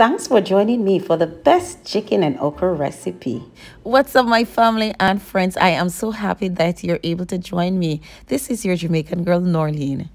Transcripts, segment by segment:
Thanks for joining me for the best chicken and okra recipe. What's up, my family and friends? I am so happy that you're able to join me. This is your Jamaican girl, Norleen.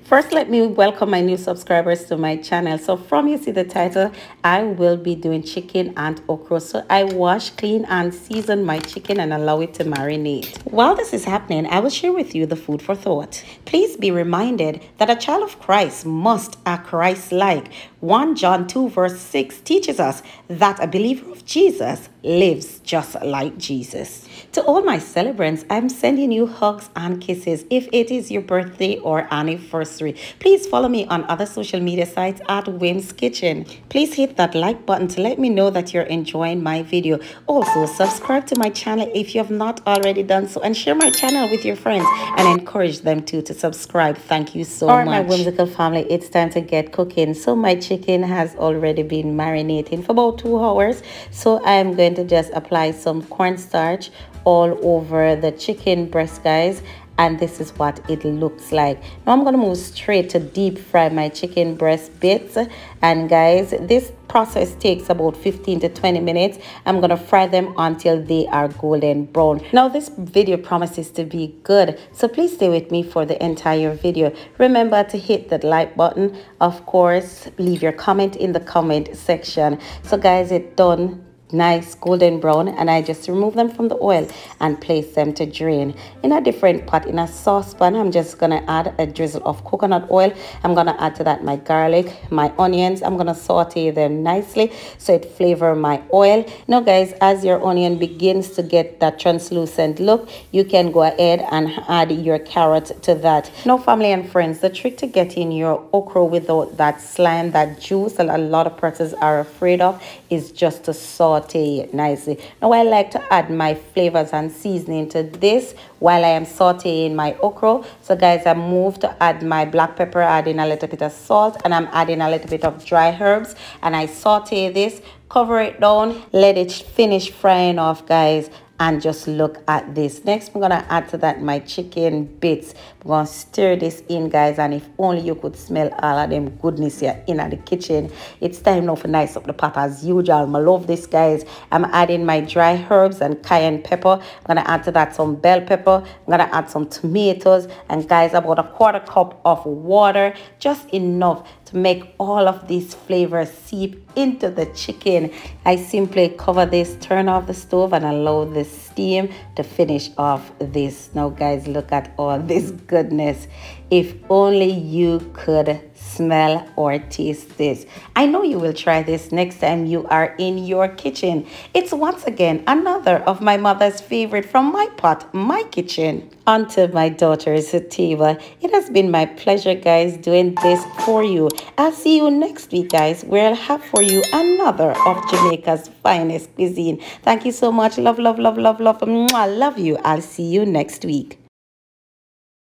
First, let me welcome my new subscribers to my channel. So from you see the title, I will be doing chicken and okra. So I wash, clean and season my chicken and allow it to marinate. While this is happening, I will share with you the food for thought. Please be reminded that a child of Christ must act Christ-like. 1 John 2 verse 6 teaches us that a believer of Jesus lives just like Jesus. To all my celebrants, I'm sending you hugs and kisses. If it is your birthday or anniversary, please follow me on other social media sites at Wim's Kitchen. Please hit that like button to let me know that you're enjoying my video. Also, subscribe to my channel if you have not already done so, and share my channel with your friends and encourage them to subscribe. Thank you so much. All right, my whimsical family, it's time to get cooking. So my chicken has already been marinating for about 2 hours. So I'm going to just apply some cornstarch all over the chicken breast, guys, and this is what it looks like. Now I'm gonna move straight to deep fry my chicken breast bits, and guys, this process takes about 15 to 20 minutes. I'm gonna fry them until they are golden brown. Now this video promises to be good, so please stay with me for the entire video. Remember to hit that like button. Of course, leave your comment in the comment section. So guys, it's done nice golden brown, and I just remove them from the oil and place them to drain in a different pot. In a saucepan, I'm just gonna add a drizzle of coconut oil. I'm gonna add to that my garlic, my onions. I'm gonna saute them nicely so it flavor my oil. Now guys, as your onion begins to get that translucent look, you can go ahead and add your carrot to that. Now family and friends, the trick to getting your okra without that slime, that juice that a lot of persons are afraid of, is just to saute it nicely. Now I like to add my flavors and seasoning to this while I am sauteing my okra. So guys, I move to add my black pepper, adding a little bit of salt, and I'm adding a little bit of dry herbs, and I saute this, cover it down, let it finish frying off, guys. And just look at this. Next, I'm gonna add to that my chicken bits. I'm gonna stir this in, guys, and if only you could smell all of them goodness here in the kitchen. It's time now for nice up the pot as usual. I love this, guys. I'm adding my dry herbs and cayenne pepper. I'm gonna add to that some bell pepper. I'm gonna add some tomatoes, and guys, about a 1/4 cup of water, just enough to make all of these flavors seep into the chicken. I simply cover this, turn off the stove, and allow the steam to finish off this. Now guys, look at all this goodness. If only you could smell or taste this. I know you will try this next time you are in your kitchen. It's once again another of my mother's favorite from my pot, my kitchen, onto my daughter's table. It has been my pleasure, guys, doing this for you. I'll see you next week, guys, where I'll have for you another of Jamaica's finest cuisine. Thank you so much. Love, love, love, love, love. Mwah, love you. I'll see you next week.